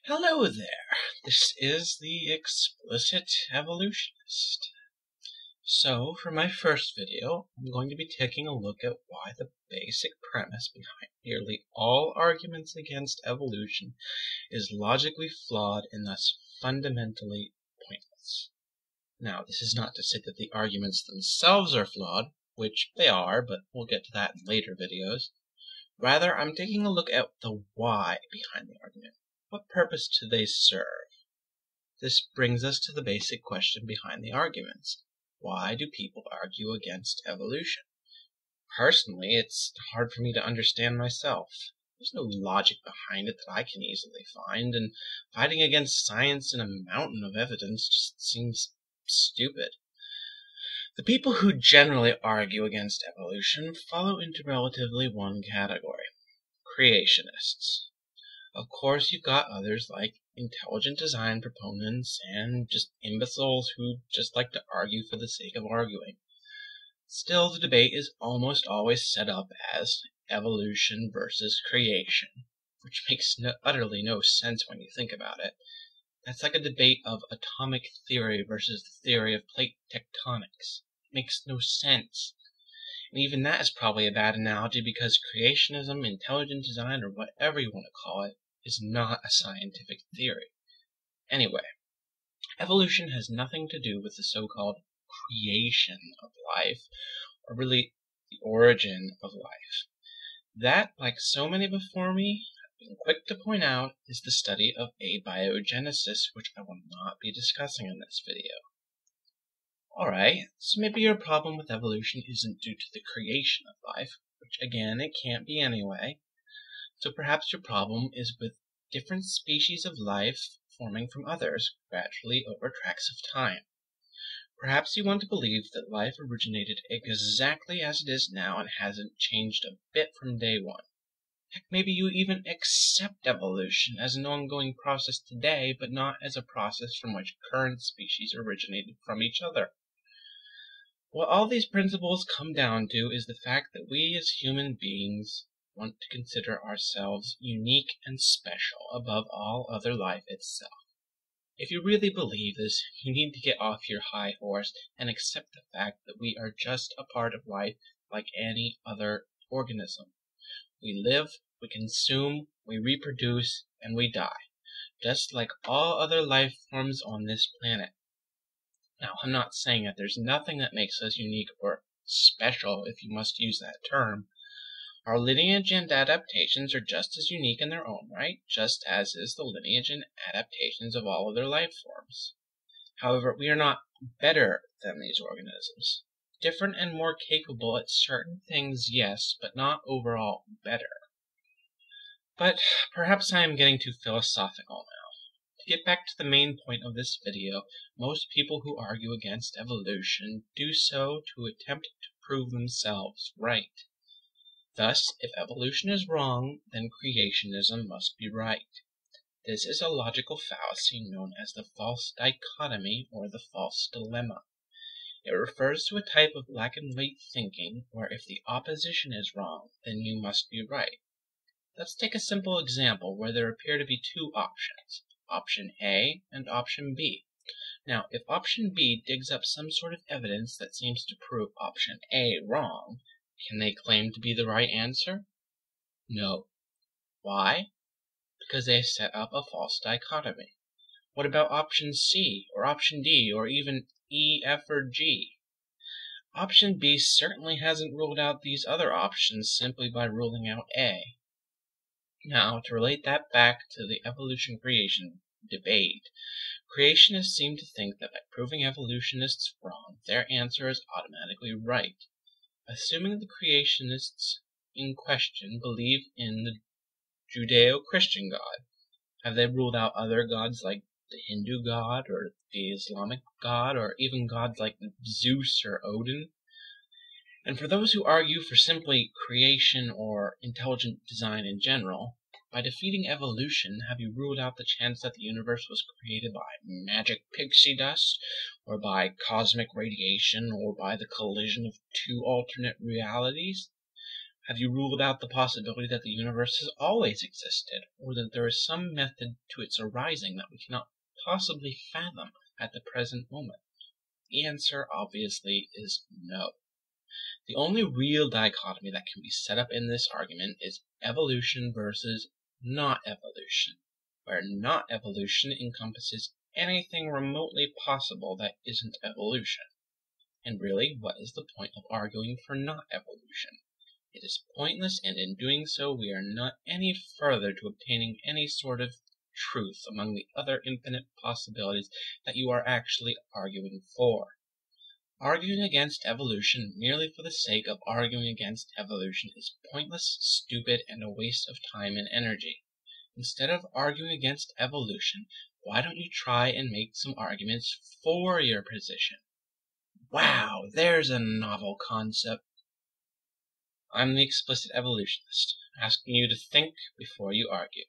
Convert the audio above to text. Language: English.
Hello there, this is the Explicit Evolutionist. So, for my first video, I'm going to be taking a look at why the basic premise behind nearly all arguments against evolution is logically flawed and thus fundamentally pointless. Now, this is not to say that the arguments themselves are flawed, which they are, but we'll get to that in later videos. Rather, I'm taking a look at the why behind the argument. What purpose do they serve? This brings us to the basic question behind the arguments. Why do people argue against evolution? Personally, it's hard for me to understand myself. There's no logic behind it that I can easily find, and fighting against science in a mountain of evidence just seems stupid. The people who generally argue against evolution fall into relatively one category: creationists. Of course, you've got others like intelligent design proponents and just imbeciles who just like to argue for the sake of arguing. Still, the debate is almost always set up as evolution versus creation, which makes utterly no sense when you think about it. That's like a debate of atomic theory versus the theory of plate tectonics. It makes no sense. And even that is probably a bad analogy because creationism, intelligent design, or whatever you want to call it, is not a scientific theory. Anyway, evolution has nothing to do with the so-called creation of life, or really the origin of life. That, like so many before me, I've been quick to point out, is the study of abiogenesis, which I will not be discussing in this video. Alright, so maybe your problem with evolution isn't due to the creation of life, which again it can't be anyway. So perhaps your problem is with different species of life forming from others gradually over tracts of time. Perhaps you want to believe that life originated exactly as it is now and hasn't changed a bit from day one. Heck, maybe you even accept evolution as an ongoing process today, but not as a process from which current species originated from each other. What all these principles come down to is the fact that we as human beings want to consider ourselves unique and special above all other life itself. If you really believe this, you need to get off your high horse and accept the fact that we are just a part of life like any other organism. We live, we consume, we reproduce, and we die, just like all other life forms on this planet. Now, I'm not saying that there's nothing that makes us unique or special, if you must use that term. Our lineage and adaptations are just as unique in their own right, just as is the lineage and adaptations of all other life forms. However, we are not better than these organisms. Different and more capable at certain things, yes, but not overall better. But perhaps I am getting too philosophical now. To get back to the main point of this video, most people who argue against evolution do so to attempt to prove themselves right. Thus, if evolution is wrong, then creationism must be right. This is a logical fallacy known as the false dichotomy or the false dilemma. It refers to a type of black and white thinking where if the opposition is wrong, then you must be right. Let's take a simple example where there appear to be two options, option A and option B. Now, if option B digs up some sort of evidence that seems to prove option A wrong, can they claim to be the right answer? No. Why? Because they set up a false dichotomy. What about option C, or option D, or even E, F, or G? Option B certainly hasn't ruled out these other options simply by ruling out A. Now, to relate that back to the evolution-creation debate, creationists seem to think that by proving evolutionists wrong, their answer is automatically right. Assuming the creationists in question believe in the Judeo-Christian God, have they ruled out other gods like the Hindu God or the Islamic God or even gods like Zeus or Odin? And for those who argue for simply creation or intelligent design in general, by defeating evolution, have you ruled out the chance that the universe was created by magic pixie dust, or by cosmic radiation, or by the collision of two alternate realities? Have you ruled out the possibility that the universe has always existed, or that there is some method to its arising that we cannot possibly fathom at the present moment? The answer, obviously, is no. The only real dichotomy that can be set up in this argument is evolution versus not evolution, where not evolution encompasses anything remotely possible that isn't evolution. And really, what is the point of arguing for not evolution? It is pointless, and in doing so we are not any further to obtaining any sort of truth among the other infinite possibilities that you are actually arguing for. Arguing against evolution merely for the sake of arguing against evolution is pointless, stupid, and a waste of time and energy. Instead of arguing against evolution, why don't you try and make some arguments for your position? Wow, there's a novel concept. I'm the Explicit Evolutionist, asking you to think before you argue.